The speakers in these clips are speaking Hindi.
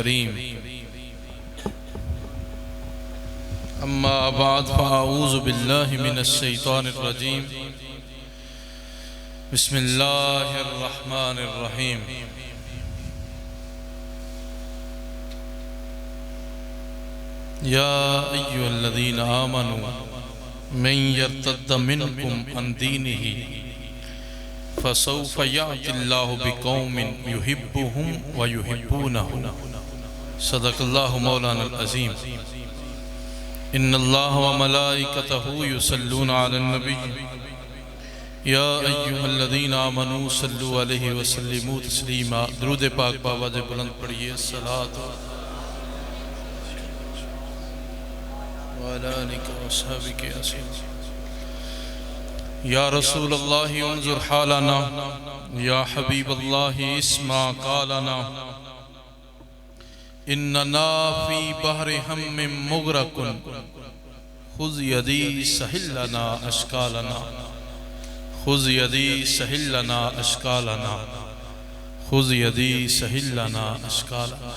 करीम अम्मा बाद फ़अऊज़ु बिल्लाहि मिनश शैतानिर रजीम बिस्मिल्लाहिर रहमानिर रहीम। या अय्युहल्लज़ीना आमनू मन यर्तद्द मिनकुम अन दीनिही फसौफ़ यअतिल्लाहु बिक़ौमिन युहिब्बुहुम व युहिब्बूनहु। सदक़ल्लाहु मौलानाल अज़ीम। इन्नल्लाह व मलाइकतहु युसल्लूना अलन नबी या अय्युहल्लज़ीना आमनू सल्लु अलैहि व सल्लिमू तस्लीमा। दुरूद पाक बावाज़ बुलंद पढ़िए। सलातो व अला आलिका व अस्हाबिका असीम। या रसूल अल्लाह उन्जुर हालना या हबीब अल्लाह इस्मा कालना इन्नना फी बहरि हम्मिन मुग़रक़ुन खुज़ यदी सहिल लना अश्कालना खुज़ यदी सहिल लना अश्कालना खुज़ यदी सहिल लना अश्कालना।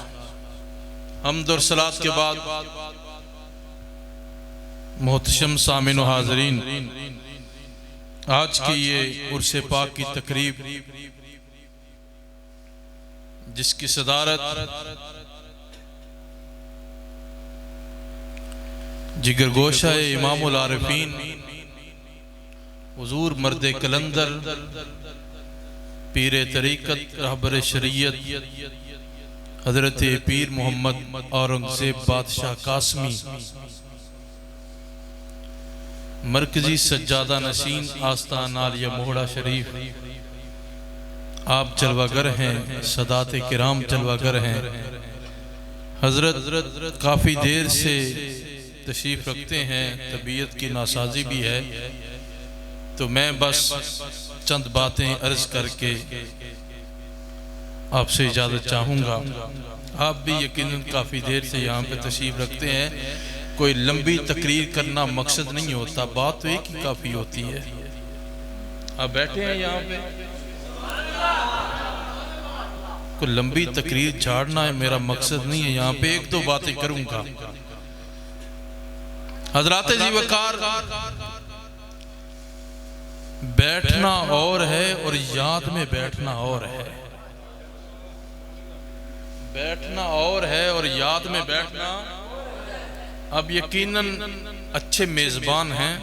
हम्द और सलात के बाद मोहतरम सामिन व हाज़रीन, आज की ये उर्से पाक की तकरीब जिसकी सदारत जिगरगोशा इमामुल आरिफीन हुजूर मर्द कलंदर पीर तरीक़त रहबर शरीयत हजरत पीर मोहम्मद औरंगज़ेब बादशाह कासमी मरकजी सज्जादा नशीन आस्तान आलिया मोहड़ा शरीफ आप जलवागर हैं, सदाते किराम जलवागर हैं। हजरत काफ़ी देर से तशरीफ़ रखते हैं, तबीयत की नासाजी भी है, तो मैं बस चंद बातें अर्ज़ करके आपसे इजाज़त चाहूँगा। आप भी यकीनन काफ़ी देर से यहाँ पे तशरीफ़ रखते हैं। कोई लंबी तकरीर करना मकसद नहीं होता, बात तो एक ही काफ़ी होती है। आप बैठे हैं यहाँ पे, कोई लंबी तकरीर झाड़ना है मेरा मकसद नहीं है। यहाँ पे एक दो बातें करूँगा। हज़रात जी वकार, बैठना और है और याद में बैठना और है। बैठना और है और याद में बैठना। अब यकीनन अच्छे मेज़बान हैं,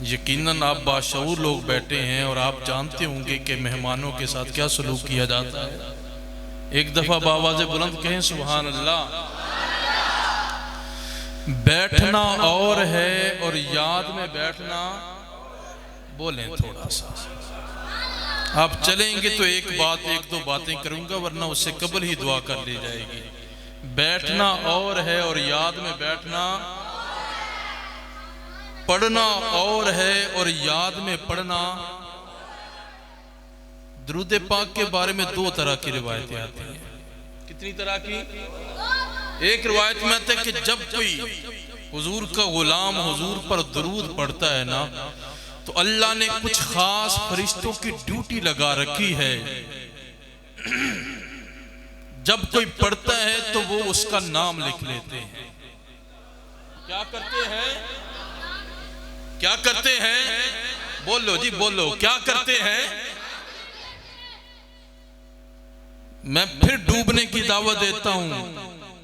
यकीनन आप बाशऊर लोग बैठे हैं और आप जानते होंगे कि मेहमानों के साथ क्या सलूक किया जाता है। एक दफ़ा बावाज़ बुलंद कहें सुभान अल्लाह। बैठना और है और याद में बैठना, बोलें थोड़ा सा। आप चलेंगे तो एक बात एक दो बातें करूंगा, वरना उससे कबल ही दुआ कर ली जाएगी। बैठना और है और याद में बैठना, पढ़ना और है और याद में पढ़ना। दुरूद पाक के बारे में दो तरह की रिवायतें आती हैं। कितनी तरह की? एक रिवायत में आता है कि जब कोई हुजूर का गुलाम हुजूर पर दुरूद पढ़ता है ना, तो अल्लाह ने कुछ खास फरिश्तों की ड्यूटी लगा रखी है। जब कोई पढ़ता है तो वो उसका नाम लिख लेते हैं। क्या करते हैं? क्या करते हैं? बोलो जी बोलो, क्या करते हैं? मैं फिर डूबने की दावत देता हूं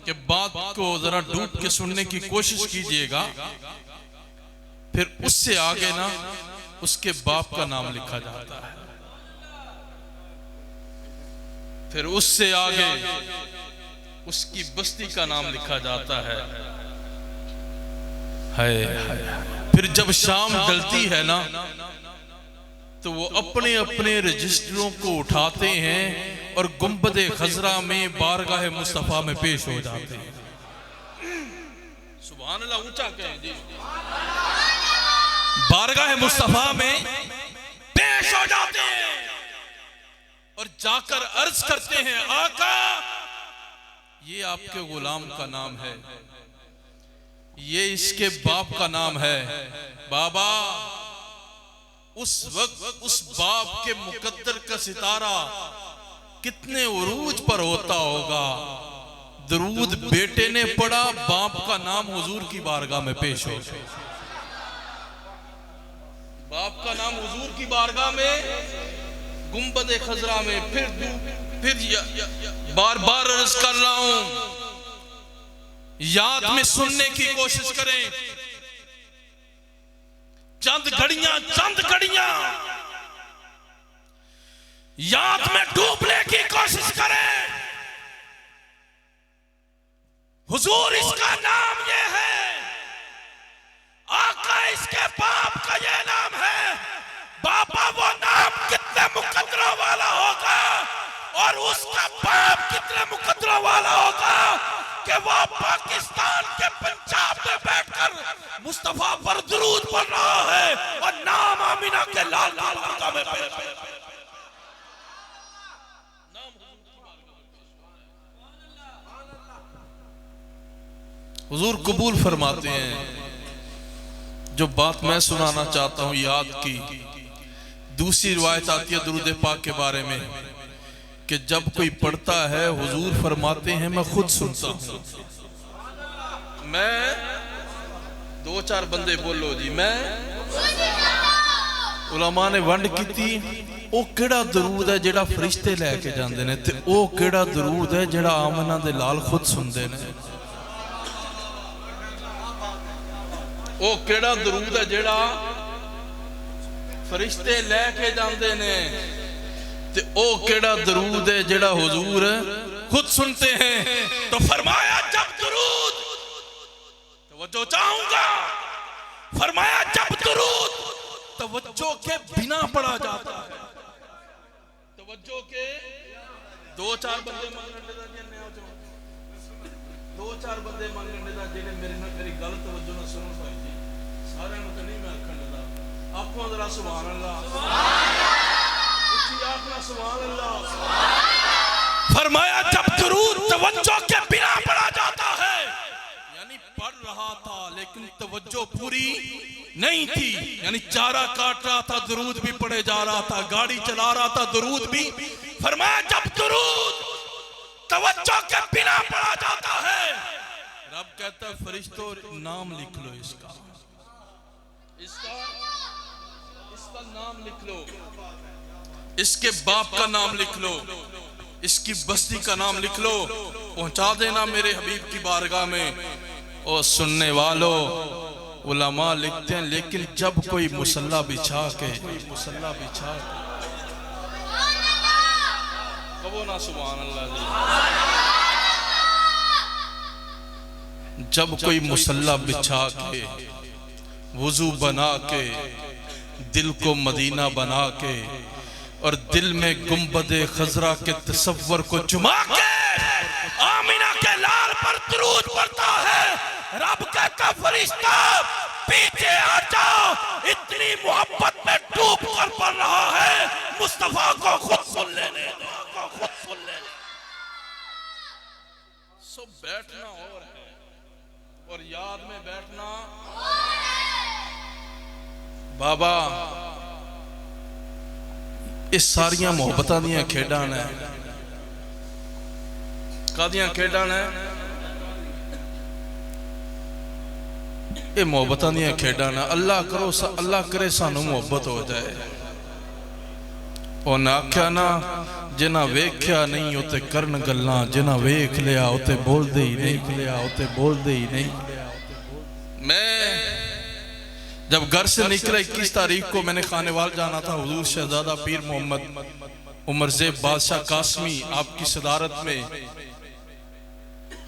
कि बात को जरा डूब के सुनने की कोशिश कीजिएगा। फिर उससे आगे ना उसके बाप का नाम लिखा जाता है, फिर उससे आगे उसकी बस्ती का नाम लिखा जाता है। फिर जब शाम ढलती है ना, तो वो अपने अपने रजिस्टरों को उठाते हैं और गुंबदे खजरा में बारगाह मुस्तफा में पेश हो जाते हैं। सुभान अल्लाह, ऊंचा कहें जी। बारगाह मुस्तफा में पेश हो जाते हैं और जाकर अर्ज करते हैं, आका ये आपके गुलाम का नाम है, ये इसके बाप का नाम है। बाबा, उस वक्त उस बाप के मुकद्दर का सितारा कितने उरूज पर होता होगा दरूद बेटे ने पढ़ा, बाप का नाम हुजूर की बारगाह में पेश हो गया। बाप का नाम हुजूर की बारगाह में गुंबद खजरा में फिर बार बार अर्ज कर रहा हूं, याद में सुनने की कोशिश करें। चंद घड़ियां याद में डूबने की कोशिश करें। हुजूर इसका नाम ये है, आका इसके बाप का ये नाम है। बाबा वो नाम कितने मुकद्दरों वाला होगा और उसका बाप कितने मुकद्दरों वाला होगा कि वो पाकिस्तान के पंजाब में बैठकर मुस्तफा पर दुरूद पढ़ रहा है और नाम आमिना के लाल लाल बारगाह में पेश है। हुजूर कबूल फरमाते हैं। जो बात मैं सुनाना चाहता हूं याद की, दूसरी रिवायत आती है दुरूद पाक के बारे में कि जब कोई पढ़ता है हुजूर फरमाते हैं मैं खुद सुनता हूं। मैं दो चार बंदे बोलो जी, मैं उलमा ने वंड की थी। वो केड़ा दरूद है जेड़ा फरिश्ते लैके जांदे ने ते वो केड़ा दरूद है जेड़ा आमना दे लाल खुद सुनते ने। वो केड़ा दरूद है जेड़ा फरिश्ते लैके जांदे ने ते ओ केड़ा दरूद है जेड़ा हुजूर खुद सुनते हैं। तो फरमाया जब दरूद, तवज्जो चाहूंगा, फरमाया जब दरूद तवज्जो के बिना पढ़ा जाता है, तवज्जो के दो चार बंदे दो चार बंदे मंगने दा जेने मेरी गल तवज्जो ना सुनो भाई जी, सारे नु नहीं मैं आखण लगा। आपको जरा सुभान अल्लाह, उच्ची आखना सुभान अल्लाह। फरमाया जब दुरूद तवज्जो के बिना पढ़ा जाता है, यानी पढ़ रहा था लेकिन तवज्जो पूरी नहीं थी, यानी चारा काट रहा था दुरूद भी पढ़े जा रहा था, गाड़ी चला रहा था दुरूद भी। फरमाया जब दुरूद तवज्जो के बिना पढ़ा जाता है, रब कहता है फरिश्तों नाम लिख लो, इसका नाम लिख लो, इसके बाप का नाम लिख लो, इसकी बस्ती का नाम लिख लो, पहुंचा देना मेरे हबीब की बारगाह में। और सुनने वालों उलमा लिखते हैं लेकिन जब कोई मुसल्ला बिछा के कबो ना सुभान अल्लाह जी, जब कोई मुसल्ला बिछा के वुजू बना के दिल को मदीना बना के और दिल में गुंबदे खजरा के तसव्वुर को जुमा के आमिना के लाल पर दुरूद पढ़ता है, रब कहता फरिश्ता पीछे आ जाओ, इतनी मोहब्बत में डूब कर पढ़ रहा है, मुस्तफा को खुद सुन लेने दो, खुद सुन लेने। सो बैठना और है और याद में बैठना बाबा इस सारिया मोहब्बतां दियां खेडां ने, कादियां खेडां ने, ये मोहब्बतां दियां खेडां ने। अल्लाह करे सानू मोहब्बत हो जाए। उन्हें आख्या ना जिन्ना वेख्या नहीं उते करन गल्लां, जिन्ना वेख लिया उते बोलदे ही नहीं। मैं जब घर से निकला 21 तारीख को मैंने खानेवाल जाना था, हुजूर शहजादा पीर मोहम्मद उमरज़ेब बादशाह कासमी आपकी सदारत में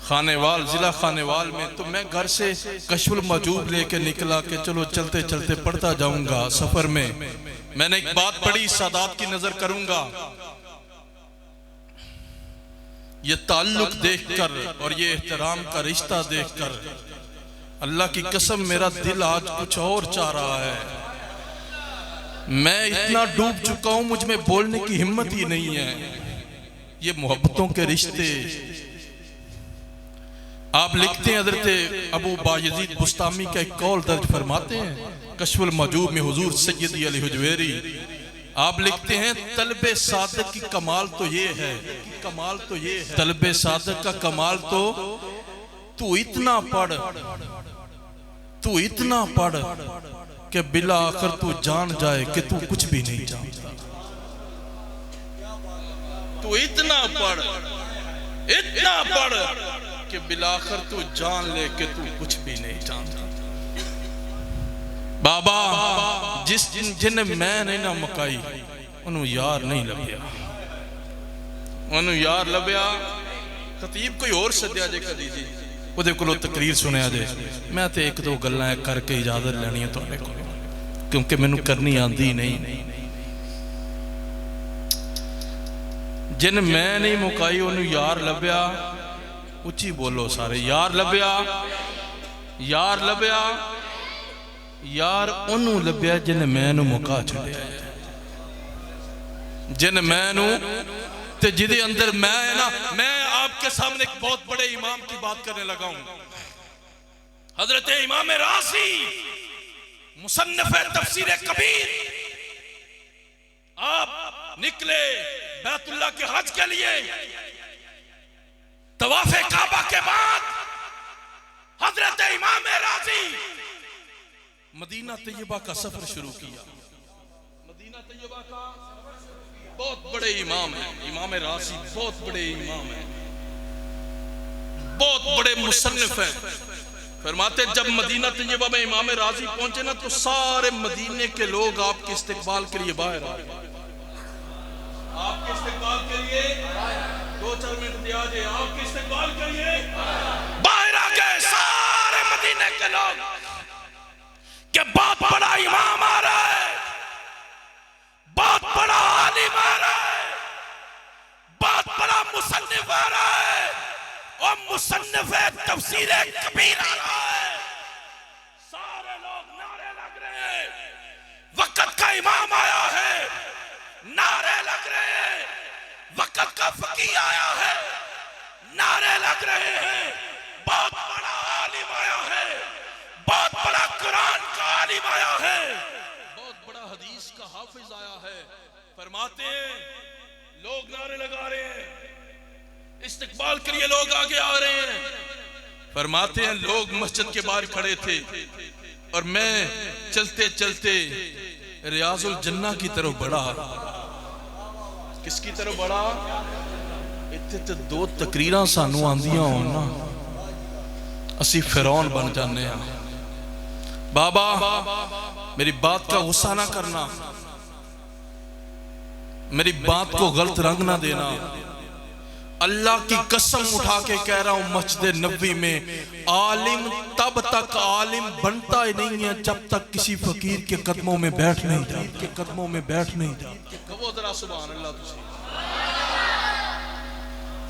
खानेवाल, जिला खानेवाल में। तो मैं घर से कशफुल मजूब लेके निकला कि चलो चलते चलते पढ़ता जाऊंगा। सफर में मैंने एक बात पढ़ी, सादात की नजर करूंगा। ये ताल्लुक देखकर और ये एहतराम का रिश्ता देखकर अल्लाह की कसम मेरा दिल आज कुछ और चाह रहा है। मैं इतना डूब चुका हूं, मुझ में बोलने की हिम्मत ही नहीं है। ये मोहब्बतों के रिश्ते आप लिखते हैं। हज़रत अबू बायज़ीद बुस्तामी का एक कौल दर्ज फरमाते हैं कशफुल मजूब में, हुजूर सैयदी अली हुजवेरी आप लिखते हैं तलबे सादक की कमाल तो ये है, तलबे सादक का कमाल तो तू इतना पढ़ कि बिला आखिर तू जान जाए कि तू कुछ भी नहीं जानता। तू इतना पढ़ कि बिला आखिर तू जान ले कि तू कुछ भी नहीं जानता। बाबा जिन मैं नहीं ना मुकाई उन्हों यार नहीं लभ्या, खतीब कोई और सद्या जे कदी जी ਉਹਦੇ ਕੋਲੋਂ ਤਕਰੀਰ ਸੁਣਿਆ ਜੇ। मैं तो एक दो गल्लां करके इजाजत लेनी है तुहाडे कोल, क्योंकि मैनू करनी आंदी नहीं। जिन मैं नहीं मुकाई उन्हों यार लभ्या, उच्ची बोलो सारे, यार लभ्या यार उन्हों लभ्या जिन मैनू मुका छड्या, जिन मैनू ते जिदे अंदर मैं है ना। मैं आपके सामने एक बहुत बड़े इमाम की बात करने लगा हूं, हजरत इमाम राज़ी मुसन्निफ तफसीर कबीर। आप निकले बैतुल्लाह के हज के लिए, तवाफ़े काबा के बाद हजरत इमाम राज़ी मदीना तैयबा का सफर शुरू किया। मदीना तैयबा का बहुत बड़े इमाम है इमाम राज़ी, बहुत बड़े इमाम है, बहुत बड़े मुसन्निफ हैं। फरमाते जब मदीना तैयबा में इमाम राज़ी पहुंचे ना तो सारे मदीने के लोग आपके इस्तिकबाल के लिए बाहर आ गए। आपके इस्तिकबाल के लिए 2-4 मिनट दिया जाए, आपके इस्तिकबाल के लिए बाहर आ गए सारे मदीने के लोग कि बहुत बड़ा इमाम आ रहा है, बहुत बड़ा आलिम आ रहा है, बहुत बड़ा मुसन्निफ आ रहा है और मुसन्निफ तफसीर कबीर आ रहा है। सारे लोग नारे लग रहे हैं, वक्त का इमाम आया है, नारे लग रहे हैं, वक्त का फकीह आया है, नारे लग रहे हैं, बहुत बड़ा आलिम आया है, बहुत बड़ा कुरान का आलिम आया है, बहुत बड़ा हदीस का हाफिज आया है। फरमाते हैं लोग नारे लगा रहे हैं, इस्तिकबाल के लिए लोग आगे आ रहे हैं। फरमाते हैं लोग मस्जिद के बाहर खड़े थे और मैं चलते चलते रियाजुल जन्ना की तरफ बढ़ा। किसकी तरफ बढ़ा? इत्थे ते 2 तकरीरां सानू आंदियां होण ना असी फिरौन बन जाने हैं। बाबा मेरी बात का गुस्सा ना करना, मेरी बात को गलत रंग ना देना। अल्लाह की कसम उठा के कह रहा हूं, मस्जिद नबवी में आलिम तब तक आलिम बनता ही नहीं है जब तक किसी फकीर के कदमों में बैठ नहीं जाता। कहो जरा सुभान अल्लाह। तुसी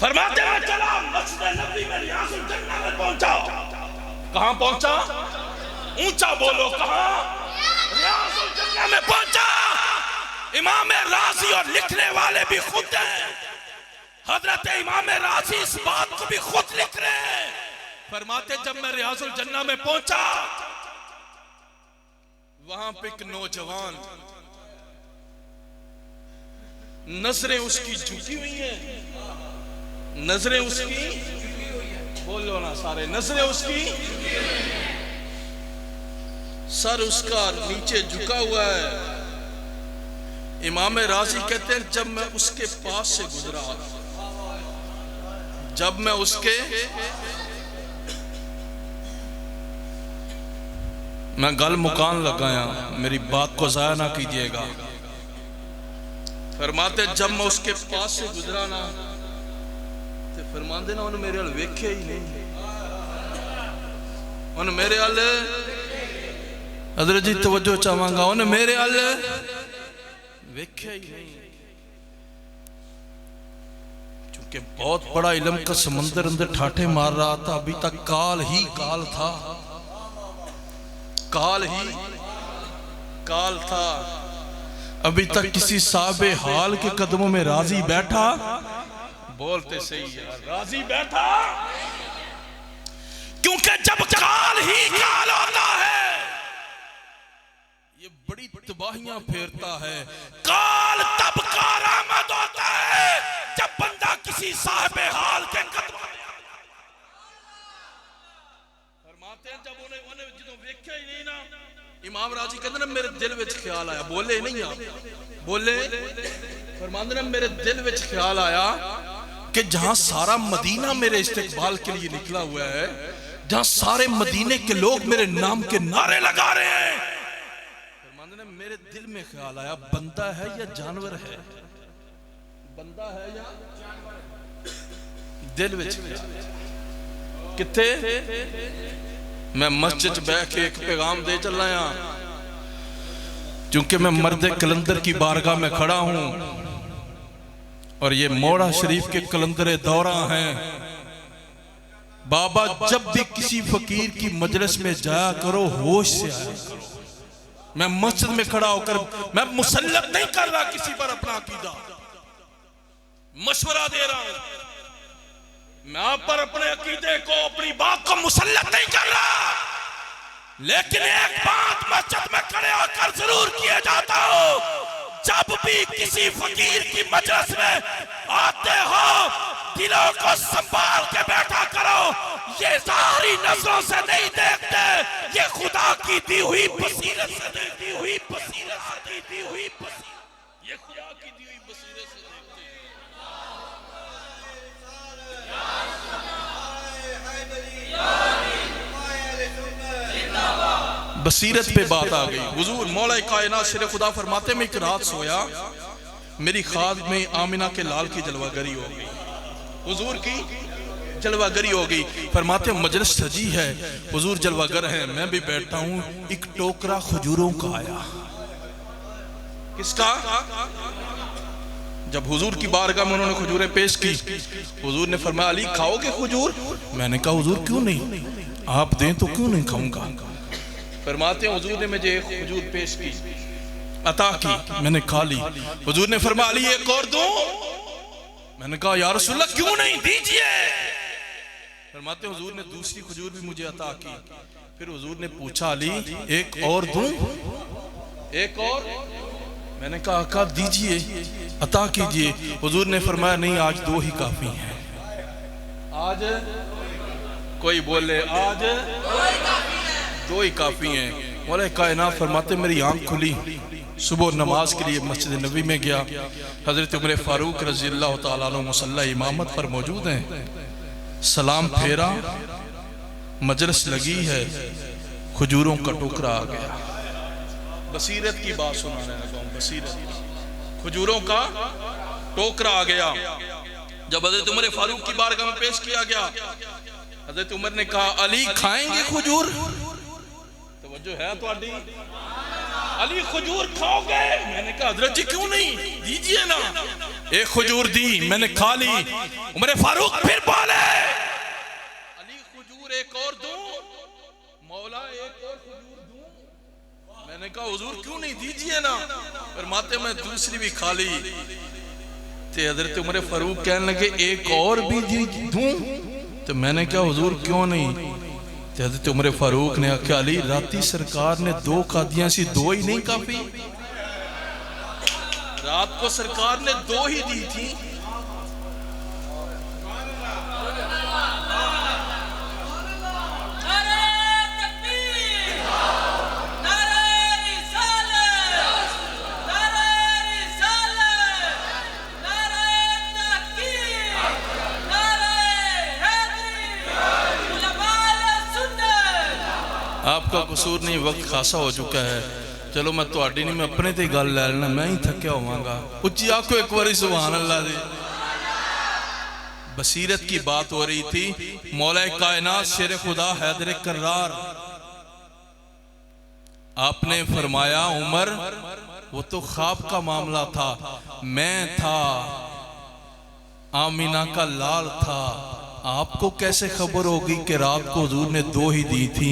फरमाते हैं चला मस्जिद नबवी में रियाजुल जन्ना में पहुंचा। कहां पहुंचा? ऊंचा बोलो, कहां? रियाजुल जन्ना में पहुंचा। इमाम राज़ी और लिखने वाले भी खुद हैं, हजरत इमाम राज़ी इस बात को भी खुद लिख रहे हैं। फरमाते जब मैं रियाजुल जन्ना में पहुंचा वहां पे एक नौजवान, नजरें उसकी झुकी हुई हैं, नजरें उसकी, बोलो ना सारे, नजरें उसकी, सर उसका नीचे झुका हुआ है। इमाम राज़ी कहते हैं जब मैं उसके पास से गुजरा, जब मैं उसके, मैं गल मुकान लगाया, मेरी बात को जाया ना कीजिएगा। फरमाते जब मैं उसके पास से गुजरा ना तो फरमाते ना उन्हें मेरे हल वेखे ही नहीं, उन्हें मेरे हल, हज़रत जी तवज्जो चाहांगा, उन्हें मेरे हल वेखे ही नहीं। चूंकि बहुत बड़ा इल्म का समंदर अंदर ठाठे मार रहा था, अभी तक काल ही काल था, काल ही काल था। अभी तक किसी साहबे हाल के कदमों में राज़ी बैठा, बोलते सही यार, राज़ी बैठा, क्योंकि जब काल ही काल होता है, ये बड़ी तबाहियां फेरता है। काल तब कारामद होता है जब बंदा किसी साहिब हाल के कदम फरमाते हैं, जब उन्हें जो वेख्या ही नहीं ना, इमाम राजी कहते ना मेरे दिल विच ख्याल आया, बोले नहीं आप बोले, फरमाते ना मेरे दिल विच ख्याल आया कि जहां सारा मदीना मेरे इस्तेकबाल के लिए निकला हुआ है, जहां सारे मदीने के लोग मेरे नाम के नारे लगा रहे हैं, फरमाते ना मेरे दिल में ख्याल आया बंदा है या जानवर है, बंदा है या जानवर। दिल विच किथे मैं मस्जिद बह के एक पैगाम दे चल रहा, क्योंकि मैं मर्द कलंदर की बारगाह में खड़ा हूं और ये मोड़ा शरीफ के कलंदर दौरा हैं। बाबा जब भी किसी फकीर की मजलिस में जाया करो होश से आया करो। मैं मस्जिद में खड़ा होकर मैं मुसल्लत नहीं कर रहा किसी पर अपना अकीदा, मशवरा दे रहा हूं, मैं आप पर अपने अकीदे को अपनी बात को मुसल्लत नहीं कर रहा, लेकिन एक बात मस्जिद में खड़े होकर जरूर किया जाता हो, जब भी किसी फकीर की मजलिस में आते हो दिलों को संभाल के बैठा करो। ये सारी नजरों से नहीं देखते, ये खुदा की दी हुई बसीरत से दी हुई बसीरत से दी हुई बसीरत, ये खुदा की दी हुई बसीरत से देखते हैं। बसीरत पे बात आ गई। हुजूर मौला कायनात शेर खुदा फरमाते में एक रात सोया, मेरी ख्वाब में आमिना के लाल की जलवागरी हो गई, हुजूर की जलवागरी हो गई। फरमाते मजलिस सजी है, हुजूर जलवागर है, मैं भी बैठा हूं, एक टोकरा खजूरों का आया। किसका? जब हुजूर की बारगाह में उन्होंने खजूरें पेश की, हुजूर ने फरमाया अली खाओगे खजूर? मैंने कहा हुजूर क्यों नहीं, आप दें तो क्यों नहीं खाऊंगा। फरमाते हैं हुजूर ने मुझे एक खजूर पेश की, अता की, मैंने खा ली। हुजूर ने फरमाया अली एक और दूं? मैंने कहा या रसूलल्लाह क्यों नहीं, दीजिए। फरमाते हैं हुजूर ने दूसरी खजूर भी मुझे अता की। फिर हुजूर ने पूछा अली एक और दूं? एक और? मैंने कहा आका दीजिए, अता कीजिए। हुजूर ने फरमाया नहीं आज दो ही काफी हैं। आज कोई बोले आज दो ही काफी हैं। मौला कायनात फरमाते मेरी आंख खुली, सुबह नमाज के लिए मस्जिद नबी में गया, हजरत उमर फारूक रज़ी अल्लाह तआला अन्हु मुसल्ला इमामत पर मौजूद हैं, सलाम फेरा, मजलिस लगी है, खजूरों का टुकड़ा आ गया। बसीरत की बात सुनाने लगा हूं, बसीरत, खजूरों का टोकरा आ गया। जब हजरत उमर फारूक की बारगाह में पेश किया गया, हजरत उमर ने कहा अली खाएंगे खजूर? तवज्जो है तुम्हारी? अली खजूर खाओगे? मैंने कहा हजरत जी क्यों नहीं, दीजिए ना। एक खजूर दी, मैंने खा ली। उमर फारूक फिर बोले अली खजूर एक और दूं? मौला एक और खजूर दूं? मैंने कहा हुजूर क्यों नहीं, दीजिए ना। फरमाते मैं दूसरी भी खा ली। ते हजरत उमर फारूक कहने लगे एक और भी दूं? तो मैंने कहा हुजूर क्यों नहीं। तो हजरत उमर फारूक ने आख्या अली राती सरकार ने दो खादियां सी, दो ही नहीं काफी? रात को सरकार ने दो ही दी थी। आपका कसूर नहीं, वक्त खासा हो चुका है। चलो मैं तुहाडी नहीं, मैं अपने ते गल लै लेना, मैं ही थक्या होवांगा। उच्ची आखो एक बारी सुभान अल्लाह दे। बसीरत की बात हो रही थी। मौला कायनात शेर खुदा हैदर कर्रार, आपने फरमाया उमर वो तो ख्वाब का मामला था, मैं था, आमीना का लाल था, आपको कैसे खबर होगी कि रात को हुजूर ने दो ही दी थी।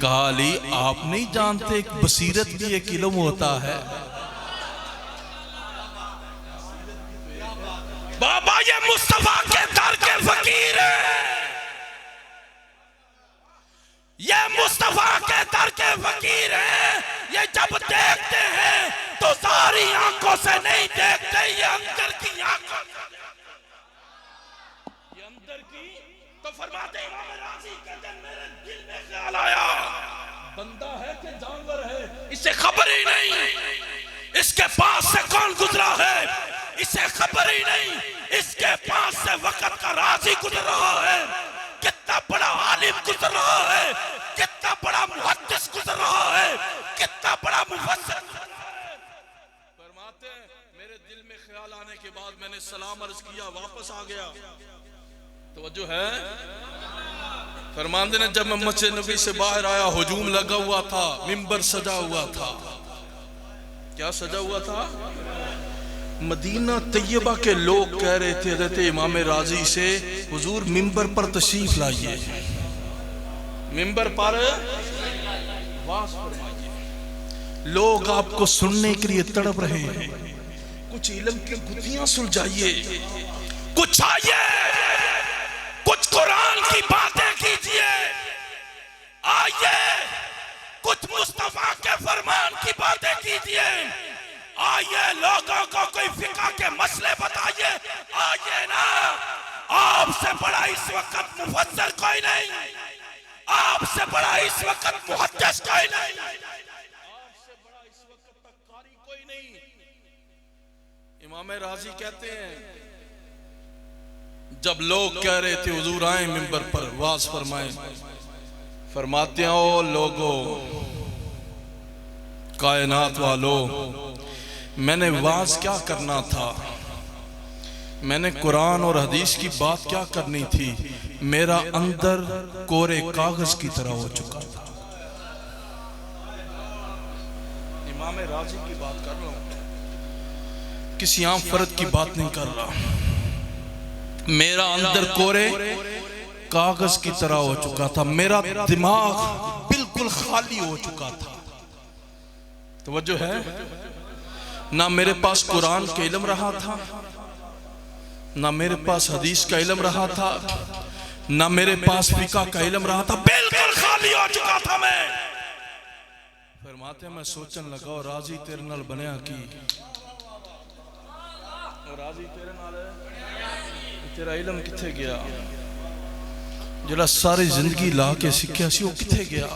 कहा अली आप नहीं जानते बसीरत भी एक इल्म होता है। बाबा ये मुस्तफा के दर के फकीर है, ये मुस्तफा के दर के फकीर है। ये जब देखते हैं बाहरी आंखों से नहीं देखते, ये अंदर की आंखों, ये अंदर की। तो फरमाते इमाम राजी कहते हैं मेरे दिल में ख्याल आया, बंदा है कि जानवर है इसे खबर ही नहीं, इसके पास से कौन गुजरा है इसे खबर ही नहीं, इसके पास से वक्त का राजी गुजर रहा है, कितना बड़ा आलिम गुजर रहा है, कितना बड़ा मुहद्दिस गुजर रहा है, कितना बड़ा मुफस्सिर। फरमाते हैं मेरे दिल में ख्याल आने के बाद मैंने सलाम अर्ज किया, वापस आ गया। तवज्जो है। फरमाते ने जब मैं मस्जिद नबी से बाहर आया, हुजूम लगा हुआ था, मिंबर सजा हुआ था। क्या सजा हुआ था? मदीना तैयबा के लोग कह रहे थे हज़रत इमाम राजी से, हुजूर मिंबर पर तशरीफ लाइए, मिंबर पर वास फरमाइए, लोग आपको सुनने के लिए तड़प रहे हैं, कुछ इल्म की गुत्थियां सुलझाइए, कुछ आइए, कुछ कुरान की बातें कीजिए, आइए कुछ मुस्तफा के फरमान की बातें कीजिए, आइए लोगों को कोई फिक़ह के मसले बताइए, आइए ना। आपसे बड़ा इस वक्त मुफस्सिर कोई नहीं, आपसे बड़ा इस वक्त मुहद्दिस कोई नहीं, आपसे बड़ा इस वक्त तक कारी कोई नहीं। इमाम राजी कहते हैं जब लोग कह रहे थे हुजूर आए मिंबर पर वाज फरमाए, फरमाते हैं ओ लोगों, कायनात वालों, मैंने वाज क्या करना था, मैंने कुरान और हदीस की बात क्या करनी थी, मेरा अंदर कोरे कागज की तरह हो चुका था। इमाम राजी की बात कर रहा हूं, किसी आम फर्द की बात नहीं कर रहा। मेरा अंदर कोरे कागज की तरह हो चुका था, मेरा दिमाग बिल्कुल खाली हो चुका था। तवज्जो है। ना मेरे पास कुरान का इल्म रहा था, ना मेरे पास हदीस का इल्म रहा था, ना मेरे पास फिक़ह का इल्म रहा था, बिल्कुल खाली हो चुका था मैं। फरमाते मैं सोचन लगा और राजी तेरे नाल बनया की, और राजी तेरे नाल तेरा इल्म किथे गया, जिहड़ा सारी जिंदगी ला के सीखिया सी, वो किथे गया,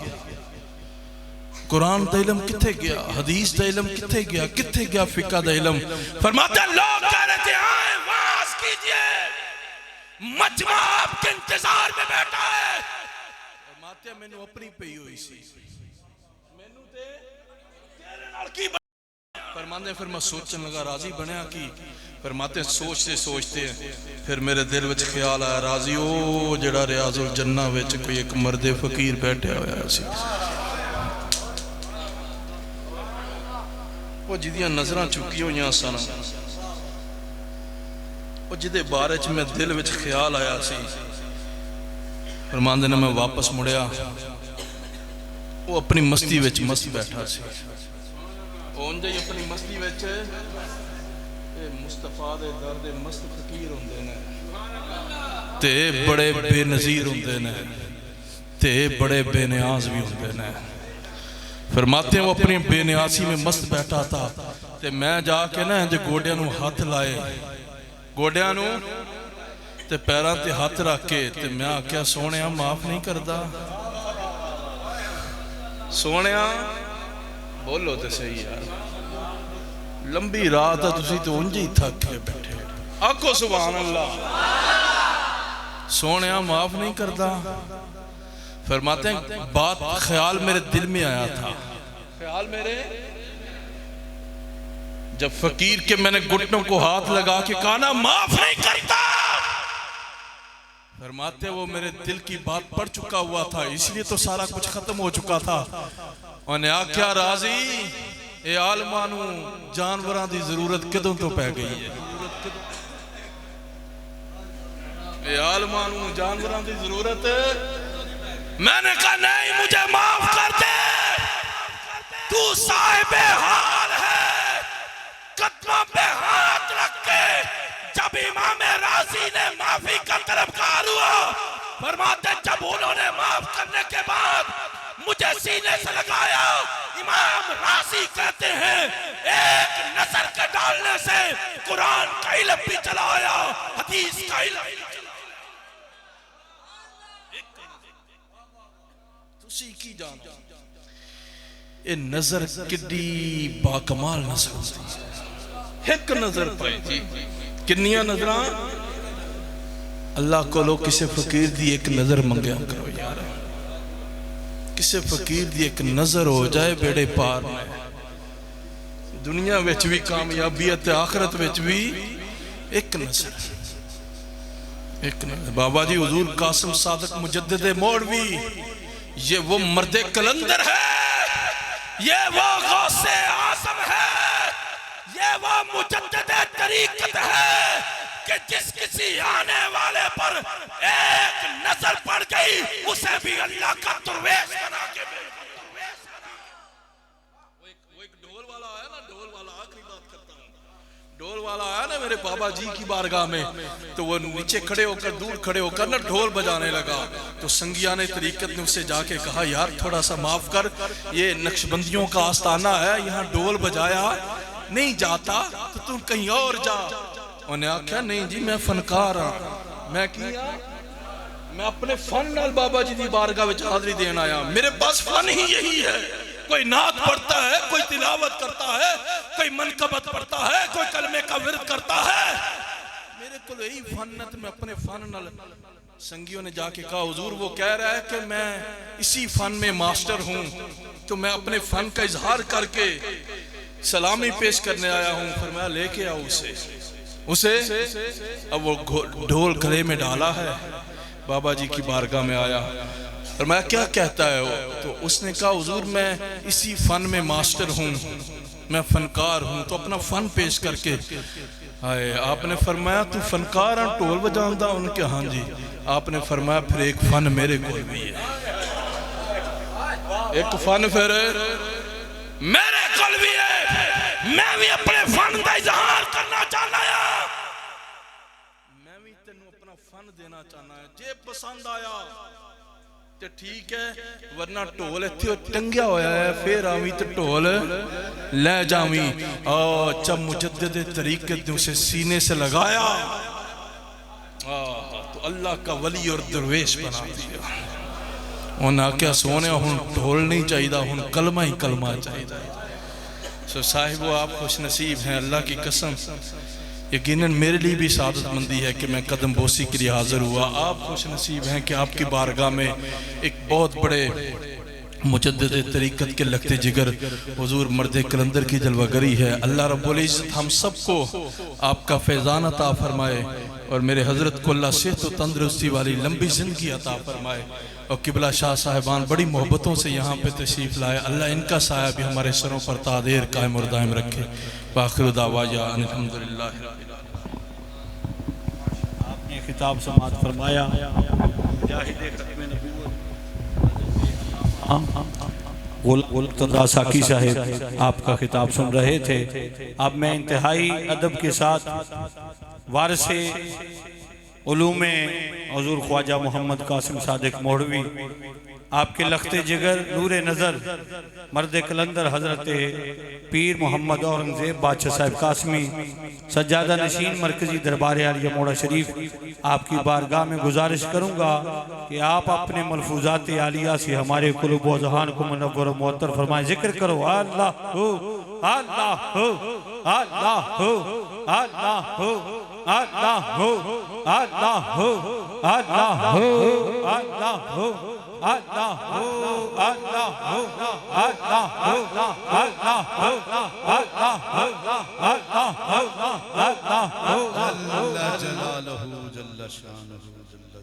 कुरान का इल्म किथे गया, हदीस का इल्म किथे गया, किथे गया फिक़ह का इल्म। फरमाते लोग कह रहे थे आए वाज कीजिए, मजमा आपके इंतजार में बैठा है। फरमाते मैनू अपनी पई हुई सी, मैनू ते तेरे नाल की। फरमाते फिर मैं सोचन लगा राजी बनया की। फरमाते सोचते सोचते फिर मेरे दिल विच ख्याल आया, राजी ओ जिहड़ा रियाजुल जन्ना विच कोई एक मर्दे फकीर बैठा होया सी, वो जिहदियां नज़रां चुकी होईयां सन, वो जिहदे बारे च मैं दिल विच ख्याल आया सी। फरमांदे ने मैं वापस मुड़िया, वो अपनी मस्ती विच मस्त बैठा सी, उंज ही अपनी मस्ती विच मुस्तफा दे दर दे मस्त फकीर हुंदे ने, ते बड़े बेनज़ीर हुंदे ने, ते बड़े बेनियाज भी हुंदे ने। फरमाते हैं वो अपनी बेनियासी में मस्त बैठा था, ते मैं जाके ना इंज गोडियां नूं हाथ लाए, गोडियां नूं ते पैरां ते हाथ रख के, ते मैं आख्या सोहणिया माफ नहीं करदा, सोहणिया बोलो तो सही यार, लंबी रात है तुसी तो उंज ही थक के बैठे, आखो सुभान अल्लाह, सोहणिया माफ नहीं करदा। फरमाते हैं बात ख्याल मेरे दिल में आया था, ख्याल मेरे, जब फकीर के मैंने घुटनों को हाथ लगा के कहा ना माफ नहीं करता, फरमाते वो मेरे दिल की बात पढ़ चुका हुआ था, इसलिए तो सारा कुछ खत्म हो चुका था। उन्हें आख्या राजी ए आलमा नू जानवरां दी जरूरत कदों तो पै गई है, ए आलमा नू जानवरां दी जरूरत। मैंने कहा नहीं मुझे माफ कर दे, तू साहिबे हाल है। कदमों पे हाथ रख के जब इमाम राजी ने माफी का तलबगार हुआ, फरमाते जब उन्होंने माफ करने के बाद मुझे सीने से लगाया, इमाम राजी कहते हैं एक नजर के डालने से कुरान का इल्म भी चला आया, हदीस का इल्म भी चला आया। तुसी की जान ये नजर किड्डी बाकमाल नजर होती है। एक नजर पाई जी किन्नियां नजरां अल्लाह को किसी फकीर दी एक नजर मंगया करो यार, किसी फकीर दी एक नजर हो जाए बेड़े पार में, दुनिया विच भी कामयाबी है आखिरत विच भी। एक नजर, एक नजर। बाबा जी हुजूर कासिम सादिक मुजद्दिद मौलवी, ये वो मर्दे कलंदर है, ये वो गौसे आज़म है, ये वो मुजद्दिद तरीकत है कि जिस किसी आने वाले पर एक नजर पड़ गई उसे भी अल्लाह का दरवेश बना के वो एक ढोल वाला आया ना, ढोल वाला, आखिरी बात करता हूं, ढोल वाला आया ना मेरे बाबा जी की बारगाह में, तो वो नीचे खड़े होकर दूर खड़े होकर ना ढोल बजाने लगा। तो संगिया ने तरीकत ने उससे जाके कहा यार थोड़ा सा माफ कर, ये नक्शबंदियों का आस्ताना है, यहाँ ढोल बजाया नहीं जाता तो तुम कहीं और जा। उन्हें आख्या नहीं जी मैं फनकार हाँ, मैं किया मैं अपने फन नाल बाबा जी की बारगाह में हाजरी देन आया, मेरे पास फन ही यही है। कोई नात पढ़ता है, कोई तिलावत करता है, कोई मनकबत पढ़ता है, कोई कलमे का विरद करता है, मेरे को यही फन, मैं अपने फन नाल। संगियों ने जाके कहा हुजूर वो कह रहा है कि मैं इसी फन में मास्टर हूं, तो मैं अपने फन का इजहार करके सलामी पेश करने आया हूं। फरमाया लेके आओ उसे। अब वो ढोल गले में डाला है, बाबा जी की बारगाह में आया और मैं क्या कहता है वो, तो उसने कहा हुजूर मैं इसी फन में मास्टर हूँ, मैं फनकार हूँ, तो अपना फन पेश करके आए। आपने फरमाया तू फनकार है, ढोल बजांदा? उनके हाँ जी। आपने फरमाया फिर एक फन मेरे को भी है, एक फन फिर मेरे को भी है, मैं भी अपने फन का इजहार करना चाहना है, मैं भी तेनू अपना फन देना चाहना है, जे पसंद आया ते ठीक है, वरना ढोल इत्थे टंगिया होया है, फिर आवी ते ढोल ले जावी। जब मुजद्दिद तरीक़त ने उसे सीने से लगाया तो अल्लाह का वली और दरवेश बना दिया। उन्हें आख्या सोने हुण ढोल नहीं चाहिए, हुण कलमा ही कलमा चाहिए। सो साहिबो आप खुश नसीब हैं, अल्लाह की कसम यकीनन मेरे लिए भी सादतमंदी है कि मैं कदम बोसी के लिए हाजिर हुआ। आप खुश नसीब हैं कि आपकी बारगाह में एक बहुत बड़े मुजद्दिद तरीक़त के लगते जिगर हुजूर मर्द कलंदर की जलवागरी है। अल्लाह रब्बुल इज़्ज़त हम सबको आपका फैज़ान अता फरमाए और मेरे हज़रत को अल्लाह सेहत व तंदुरुस्ती वाली लंबी ज़िंदगी अता फरमाए। और किबला शाह साहिबान बड़ी मोहब्बतों से यहाँ पे तशरीफ़ लाए, अल्लाह इनका साया भी हमारे सरों पर तादेर कायम और दायम रखे। आखिर दावाया अल्हम्दुलिल्लाह। आपने खिताब समाअत फरमाया, साकी साहिब आपका खिताब सुन रहे थे। अब मैं इंतहाई अदब के साथ वारिसे उलूमे हुज़ूर ख्वाजा मोहम्मद कासिम सादिक मौलवी, आपके लखते जिगर नूरे नज़र मर्द कलंदर हज़रत पीर मोहम्मद औरंगज़ेब बादशाह साहिब कासमी सज्जादा नशीन मरकज़ी दरबार आलिया मोड़ा शरीफ, आपकी बारगाह में गुजारिश करूँगा कि आप अपने मलफूज़ात आलिया से हमारे कुलूब व ज़हान को मुनव्वर व मुअत्तर फरमाएं। जिक्र करो अल्लाह हो अल्लाह हो अल्लाह हो अल्लाह हो अल्लाह हो अल्लाह हो अल्लाह हो अल्लाह हो अल्लाह हो अल्लाह हो अल्लाह हो अल्लाह हो अल्लाह हो अल्लाह हो अल्लाह हो जल्ल जलालहू जल्ल शानहू जल्ल